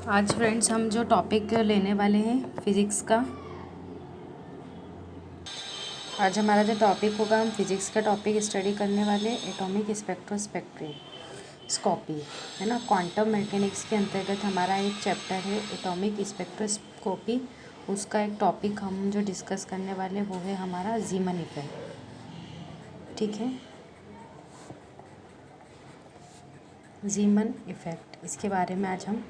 आज फ्रेंड्स हम जो टॉपिक लेने वाले हैं फिज़िक्स का। आज हमारा जो टॉपिक होगा, हम फिज़िक्स का टॉपिक स्टडी करने वाले एटॉमिक स्पेक्ट्रोस्कोपी, है ना। क्वांटम मैकेनिक्स के अंतर्गत हमारा एक चैप्टर है एटॉमिक स्पेक्ट्रोस्कोपी। उसका एक टॉपिक हम जो डिस्कस करने वाले वो है हमारा ज़ीमन इफ़ेक्ट। ठीक है, ज़ीमन इफ़ेक्ट, इसके बारे में आज हम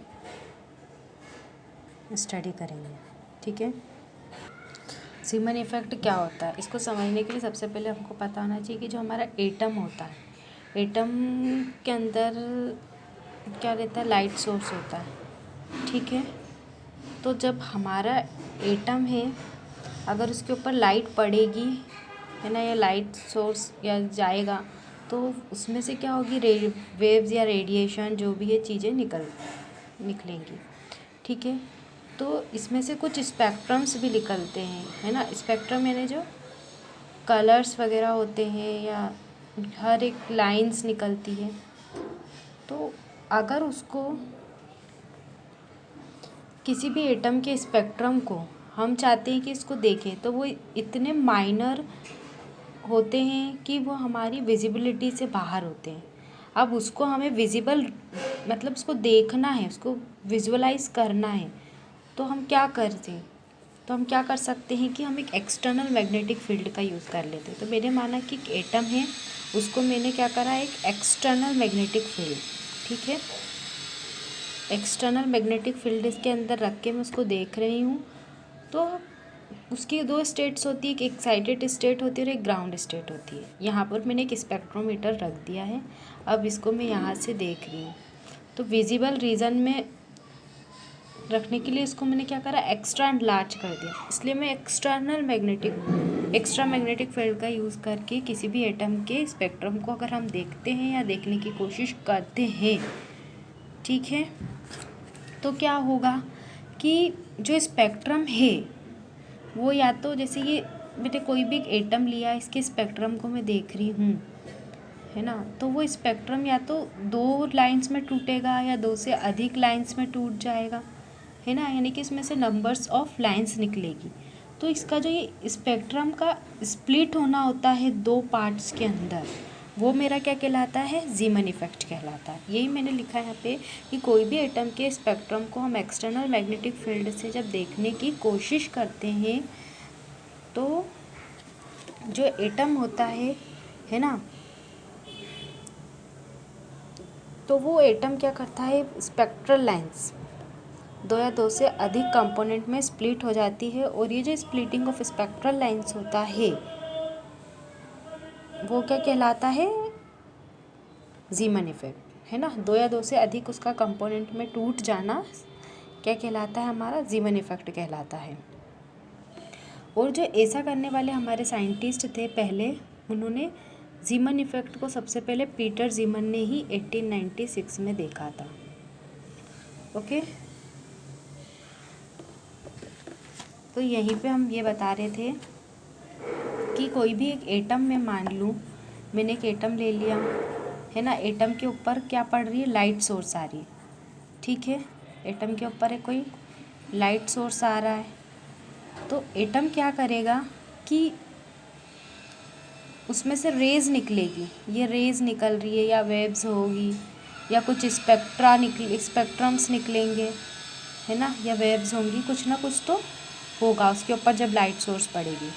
स्टडी करेंगे। ठीक है, ज़ीमन इफ़ेक्ट क्या होता है, इसको समझने के लिए सबसे पहले हमको पता होना चाहिए कि जो हमारा एटम होता है, एटम के अंदर क्या रहता है, लाइट सोर्स होता है। ठीक है, तो जब हमारा एटम है, अगर उसके ऊपर लाइट पड़ेगी, है ना, या लाइट सोर्स या जाएगा, तो उसमें से क्या होगी, वेव्स या रेडिएशन जो भी है चीज़ें निकलेंगी। ठीक है, तो इसमें से कुछ स्पेक्ट्रम्स भी निकलते हैं, है ना। स्पेक्ट्रम यानी जो कलर्स वगैरह होते हैं या हर एक लाइंस निकलती है। तो अगर उसको किसी भी एटम के स्पेक्ट्रम को हम चाहते हैं कि इसको देखें, तो वो इतने माइनर होते हैं कि वो हमारी विजिबिलिटी से बाहर होते हैं। अब उसको हमें विजिबल मतलब उसको देखना है, उसको विजुअलाइज करना है, तो हम क्या करते हैं, तो हम क्या कर सकते हैं कि हम एक एक्सटर्नल मैग्नेटिक फील्ड का यूज़ कर लेते हैं। तो मेरे माना कि एक एटम है, उसको मैंने क्या करा, एक एक्सटर्नल मैग्नेटिक फील्ड, ठीक है, एक्सटर्नल मैग्नेटिक फील्ड इसके अंदर रख के मैं उसको देख रही हूँ। तो उसकी दो स्टेट्स होती है, एक एक्साइटेड स्टेट होती है और एक ग्राउंड स्टेट होती है। यहाँ पर मैंने एक स्पेक्ट्रोमीटर रख दिया है, अब इसको मैं यहाँ से देख रही हूँ। तो विजिबल रीजन में रखने के लिए इसको मैंने क्या करा, एक्स्ट्रा एंड लार्ज कर दिया। इसलिए मैं एक्स्ट्रा मैग्नेटिक फील्ड का यूज़ करके किसी भी एटम के स्पेक्ट्रम को अगर हम देखते हैं या देखने की कोशिश करते हैं, ठीक है, तो क्या होगा कि जो स्पेक्ट्रम है वो या तो जैसे ये मैंने कोई भी एक एटम लिया, इसके स्पेक्ट्रम को मैं देख रही हूँ, है ना, तो वो स्पेक्ट्रम या तो दो लाइंस में टूटेगा या दो से अधिक लाइंस में टूट जाएगा, है ना, यानी कि इसमें से नंबर्स ऑफ लाइंस निकलेगी। तो इसका जो ये स्पेक्ट्रम का स्प्लिट होना होता है दो पार्ट्स के अंदर, वो मेरा क्या कहलाता है, ज़ीमन इफ़ेक्ट कहलाता है। यही मैंने लिखा है यहाँ पे कि कोई भी एटम के स्पेक्ट्रम को हम एक्सटर्नल मैग्नेटिक फील्ड से जब देखने की कोशिश करते हैं, तो जो एटम होता है ना, तो वो एटम क्या करता है, स्पेक्ट्रल लाइंस दो या दो से अधिक कंपोनेंट में स्प्लिट हो जाती है, और ये जो स्प्लिटिंग ऑफ स्पेक्ट्रल लाइंस होता है वो क्या कहलाता है, ज़ीमन इफ़ेक्ट, है ना। दो या दो से अधिक उसका कंपोनेंट में टूट जाना क्या कहलाता है, हमारा ज़ीमन इफ़ेक्ट कहलाता है। और जो ऐसा करने वाले हमारे साइंटिस्ट थे पहले, उन्होंने ज़ीमन इफ़ेक्ट को सबसे पहले पीटर ज़ीमन ने ही 1896 में देखा था। ओके, तो यहीं पे हम ये बता रहे थे कि कोई भी एक एटम में मान लूँ, मैंने एक एटम ले लिया, है ना, एटम के ऊपर क्या पड़ रही है, लाइट सोर्स आ रही है। ठीक है, एटम के ऊपर है कोई लाइट सोर्स आ रहा है, तो एटम क्या करेगा कि उसमें से रेज़ निकलेगी, ये रेज़ निकल रही है या वेव्स होगी या कुछ स्पेक्ट्रम्स निकलेंगे, है ना, या वेव्स होंगी, कुछ ना कुछ तो होगा उसके ऊपर जब लाइट सोर्स पड़ेगी।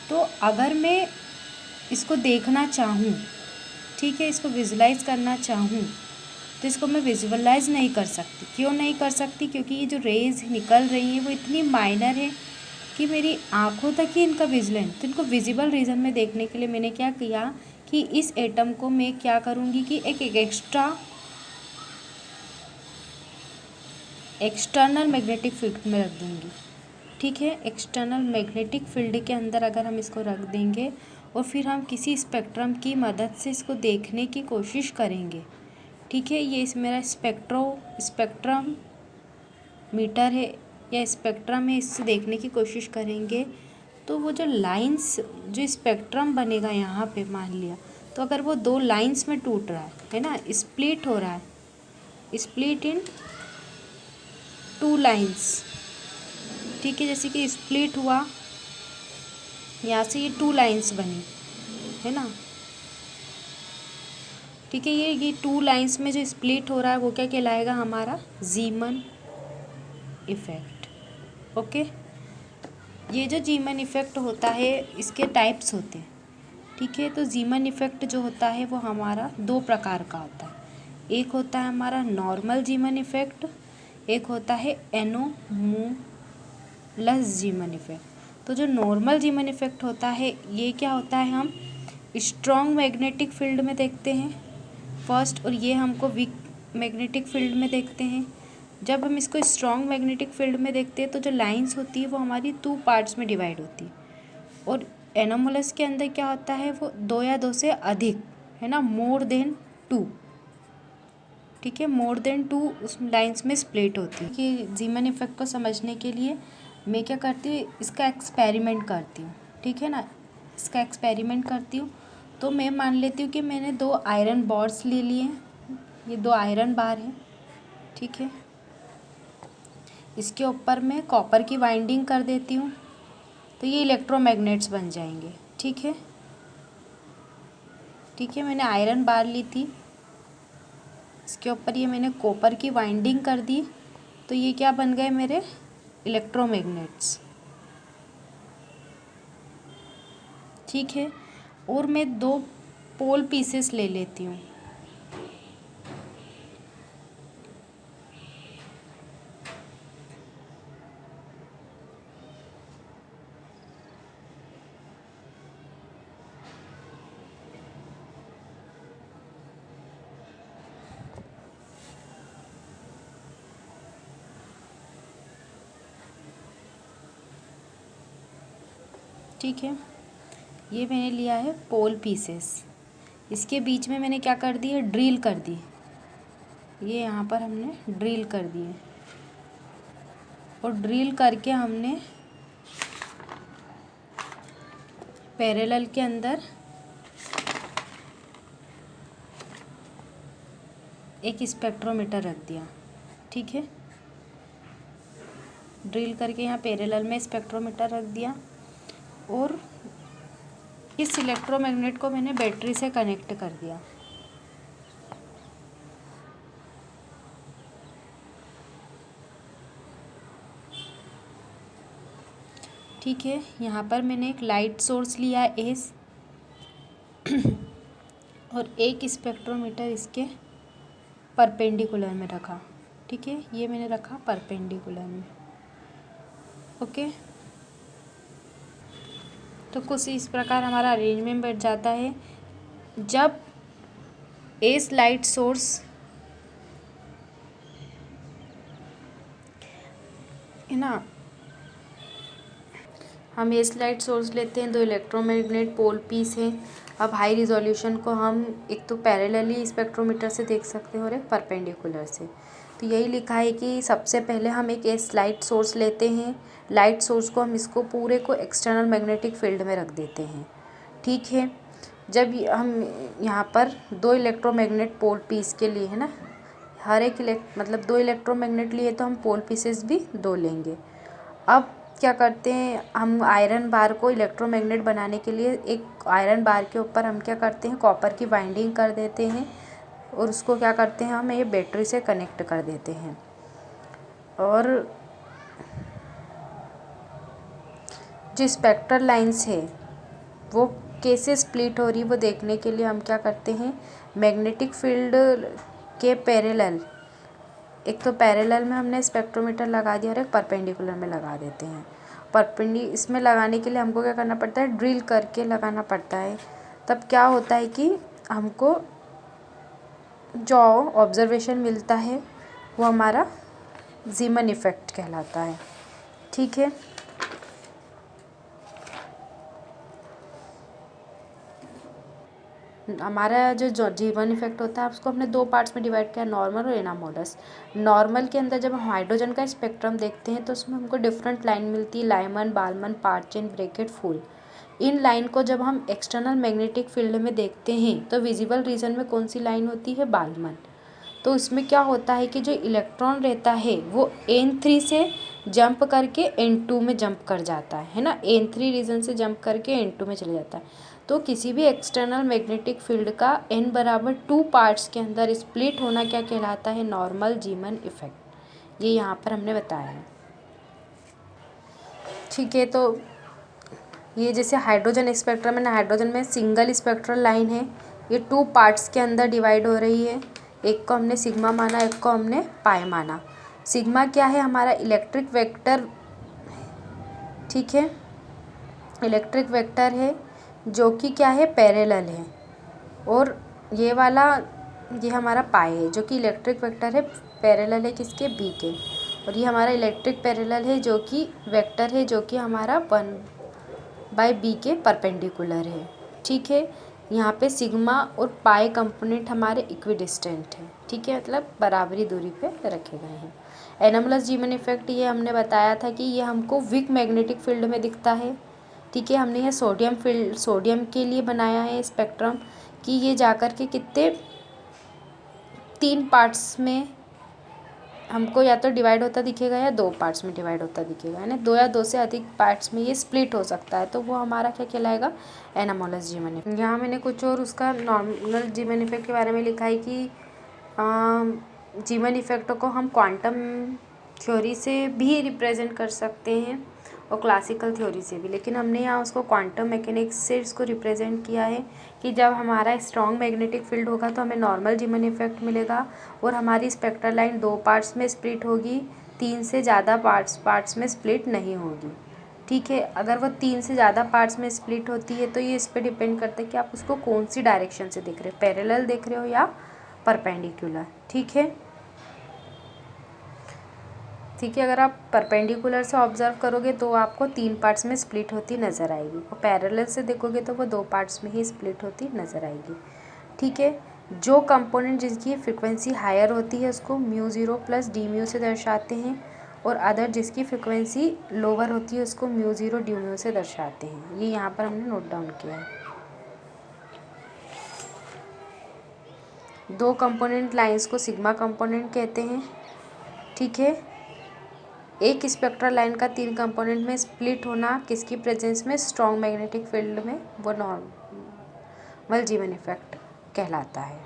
तो अगर मैं इसको देखना चाहूँ, ठीक है, इसको विजुलाइज करना चाहूँ, तो इसको मैं विजुअलाइज नहीं कर सकती। क्यों नहीं कर सकती, क्योंकि ये जो रेज़ निकल रही हैं वो इतनी माइनर है कि मेरी आँखों तक ही इनका विजिलेंस, तो इनको विजिबल रीजन में देखने के लिए मैंने क्या किया कि इस एटम को मैं क्या करूँगी कि एक एक्सटर्नल मैग्नेटिक फील्ड में रख दूँगी। ठीक है, एक्सटर्नल मैग्नेटिक फील्ड के अंदर अगर हम इसको रख देंगे और फिर हम किसी स्पेक्ट्रम की मदद से इसको देखने की कोशिश करेंगे, ठीक है, ये इस मेरा स्पेक्ट्रम मीटर है या स्पेक्ट्रम है, इससे देखने की कोशिश करेंगे, तो वो जो लाइंस, जो स्पेक्ट्रम बनेगा यहाँ पे मान लिया, तो अगर वो दो लाइंस में टूट रहा है ना, स्प्लिट हो रहा है, स्प्लिट इन टू लाइंस, ठीक है, जैसे कि स्प्लिट हुआ, यहाँ से ये टू लाइंस बनी, है ना, ठीक है। ये टू लाइंस में जो स्प्लिट हो रहा है वो क्या कहलाएगा, हमारा जीमन इफेक्ट। ओके, ये जो जीमन इफेक्ट होता है इसके टाइप्स होते हैं, ठीक है। तो जीमन इफेक्ट जो होता है वो हमारा दो प्रकार का होता है। एक होता है हमारा नॉर्मल जीमन इफेक्ट, एक होता है एनोमूलस जीमन इफेक्ट। तो जो नॉर्मल जीमन इफेक्ट होता है ये क्या होता है, हम स्ट्रॉन्ग मैग्नेटिक फील्ड में देखते हैं फर्स्ट, और ये हमको वीक मैग्नेटिक फील्ड में देखते हैं। जब हम इसको स्ट्रॉन्ग मैग्नेटिक फील्ड में देखते हैं तो जो लाइंस होती है वो हमारी टू पार्ट्स में डिवाइड होती है, और एनोमलस के अंदर क्या होता है वो दो या दो से अधिक, है ना, मोर देन टू, ठीक है, मोर देन टू उस लाइंस में स्प्लिट होती है। कि जीमन इफेक्ट को समझने के लिए मैं क्या करती हूँ, इसका एक्सपेरिमेंट करती हूँ, ठीक है ना, इसका एक्सपेरिमेंट करती हूँ। तो मैं मान लेती हूँ कि मैंने दो आयरन बार्स ले लिए हैं, ये दो आयरन बार हैं, ठीक है। इसके ऊपर मैं कॉपर की वाइंडिंग कर देती हूँ, तो ये इलेक्ट्रोमैग्नेट्स बन जाएंगे, ठीक है, ठीक है। मैंने आयरन बार ली थी, इसके ऊपर ये मैंने कॉपर की वाइंडिंग कर दी, तो ये क्या बन गए मेरे इलेक्ट्रोमैग्नेट्स, ठीक है। और मैं दो पोल पीसेस ले लेती हूँ, ठीक है। ये मैंने लिया है पोल पीसेस, इसके बीच में मैंने क्या कर दी है, ड्रिल कर दी, ये यहाँ पर हमने ड्रिल कर दिए, और ड्रिल करके हमने पैरेलल के अंदर एक स्पेक्ट्रोमीटर रख दिया, ठीक है। ड्रिल करके यहाँ पैरेलल में स्पेक्ट्रोमीटर रख दिया, और इस इलेक्ट्रोमैग्नेट को मैंने बैटरी से कनेक्ट कर दिया, ठीक है। यहाँ पर मैंने एक लाइट सोर्स लिया एस, और एक स्पेक्ट्रोमीटर इसके परपेंडिकुलर में रखा, ठीक है, ये मैंने रखा परपेंडिकुलर में, ओके। तो कुछ इस प्रकार हमारा अरेंजमेंट बैठ जाता है। जब एस लाइट सोर्स है ना, हम एस लाइट सोर्स लेते हैं, दो इलेक्ट्रोमैग्नेट पोल पीस हैं। अब हाई रिजोल्यूशन को हम एक तो पैरेलली स्पेक्ट्रोमीटर से देख सकते हैं और एक परपेंडिकुलर से। तो यही लिखा है कि सबसे पहले हम एक एस लाइट सोर्स लेते हैं, लाइट सोर्स को हम इसको पूरे को एक्सटर्नल मैग्नेटिक फील्ड में रख देते हैं, ठीक है। जब हम यहाँ पर दो इलेक्ट्रोमैग्नेट पोल पीस के लिए, है ना, हर एक मतलब दो इलेक्ट्रोमैग्नेट लिए तो हम पोल पीसेस भी दो लेंगे। अब क्या करते हैं, हम आयरन बार को इलेक्ट्रोमैग्नेट बनाने के लिए एक आयरन बार के ऊपर हम क्या करते हैं, कॉपर की वाइंडिंग कर देते हैं, और उसको क्या करते हैं, हम ये बैटरी से कनेक्ट कर देते हैं। और जो स्पेक्ट्रल लाइंस है वो कैसे स्प्लिट हो रही वो देखने के लिए हम क्या करते हैं, मैग्नेटिक फील्ड के पैरेलल, एक तो पैरेलल में हमने स्पेक्ट्रोमीटर लगा दिया और एक परपेंडिकुलर में लगा देते हैं। इसमें लगाने के लिए हमको क्या करना पड़ता है, ड्रिल करके लगाना पड़ता है। तब क्या होता है कि हमको जो ऑब्जर्वेशन मिलता है वो हमारा जीमन इफेक्ट कहलाता है, ठीक है। हमारा जो जीवन इफेक्ट होता है उसको हमने दो पार्ट्स में डिवाइड किया, नॉर्मल और एनामोलस। नॉर्मल के अंदर जब हम हाइड्रोजन का स्पेक्ट्रम देखते हैं तो उसमें हमको डिफरेंट लाइन मिलती है, Lyman, बालमन, part chain, bracket, full. In line को जब हम एक्सटर्नल मैग्नेटिक फील्ड में देखते हैं तो विजिबल रीजन में कौन सी लाइन होती है, बालमन। तो उसमें क्या होता है कि जो इलेक्ट्रॉन रहता है वो N3 से जंप करके N2 में जंप कर जाता है ना, N3 रीजन से जंप करके N2 में चले जाता है। तो किसी भी एक्सटर्नल मैग्नेटिक फील्ड का N बराबर 2 पार्ट्स के अंदर स्प्लिट होना क्या कहलाता है, नॉर्मल जीमन इफेक्ट। ये यहाँ पर हमने बताया है। ठीक है, तो ये जैसे हाइड्रोजन स्पेक्ट्रम है ना, हाइड्रोजन में सिंगल स्पेक्ट्रल लाइन है, ये 2 पार्ट्स के अंदर डिवाइड हो रही है। एक को हमने सिग्मा माना, एक को हमने पाई माना। सिग्मा क्या है, हमारा इलेक्ट्रिक वेक्टर, ठीक है, इलेक्ट्रिक वेक्टर है जो कि क्या है, पैरेलल है। और ये वाला, ये हमारा पाई है जो कि इलेक्ट्रिक वेक्टर है, पैरेलल है किसके, बी के। और ये हमारा इलेक्ट्रिक पैरेलल है जो कि वेक्टर है, जो कि हमारा 1/b के परपेंडिकुलर है। ठीक है, यहाँ पे सिग्मा और पाई कंपोनेंट हमारे इक्विडिस्टेंट हैं। ठीक है, मतलब बराबरी दूरी पे रखे गए हैं। एनोमलस जीमन इफेक्ट, ये हमने बताया था कि ये हमको वीक मैग्नेटिक फील्ड में दिखता है। ठीक है, हमने ये सोडियम के लिए बनाया है स्पेक्ट्रम कि ये जाकर के कितने 3 पार्ट्स में हमको या तो डिवाइड होता दिखेगा या 2 पार्ट्स में डिवाइड होता दिखेगा, है ना, 2 या 2 से अधिक पार्ट्स में ये स्प्लिट हो सकता है। तो वो हमारा क्या कहलाएगा, एनामोलस जीमन इफेक्ट। यहाँ मैंने कुछ और उसका नॉर्मल जीमन इफेक्ट के बारे में लिखा है कि जीमन इफेक्ट को हम क्वांटम थ्योरी से भी रिप्रेजेंट कर सकते हैं और क्लासिकल थ्योरी से भी, लेकिन हमने यहाँ उसको क्वांटम मैकेनिक्स से इसको रिप्रेजेंट किया है कि जब हमारा स्ट्रॉन्ग मैग्नेटिक फील्ड होगा तो हमें नॉर्मल जीमन इफेक्ट मिलेगा और हमारी स्पेक्ट्रल लाइन 2 पार्ट्स में स्प्लिट होगी, 3 से ज़्यादा पार्ट्स में स्प्लिट नहीं होगी। ठीक है, अगर वो 3 से ज़्यादा पार्ट्स में स्प्लिट होती है तो ये इस पर डिपेंड करता है कि आप उसको कौन सी डायरेक्शन से देख रहे हो, पैरेलल देख रहे हो या परपेंडिकुलर। ठीक है, ठीक है, अगर आप परपेंडिकुलर से ऑब्जर्व करोगे तो आपको 3 पार्ट्स में स्प्लिट होती नज़र आएगी, और पैरेलल से देखोगे तो वो 2 पार्ट्स में ही स्प्लिट होती नज़र आएगी। ठीक है, जो कंपोनेंट जिसकी फ्रिक्वेंसी हायर होती है उसको μ0 + dμ से दर्शाते हैं, और अदर जिसकी फ्रिक्वेंसी लोअर होती है उसको μ0 dμ से दर्शाते हैं। ये यहाँ पर हमने नोट डाउन किया है। 2 कंपोनेंट लाइंस को सिग्मा कंपोनेंट कहते हैं। ठीक है, एक स्पेक्ट्रल लाइन का 3 कंपोनेंट में स्प्लिट होना किसकी प्रेजेंस में, स्ट्रॉन्ग मैग्नेटिक फील्ड में, वो नॉर्मल जीमन इफेक्ट कहलाता है।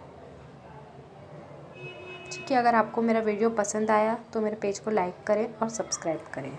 ठीक है, अगर आपको मेरा वीडियो पसंद आया तो मेरे पेज को लाइक करें और सब्सक्राइब करें।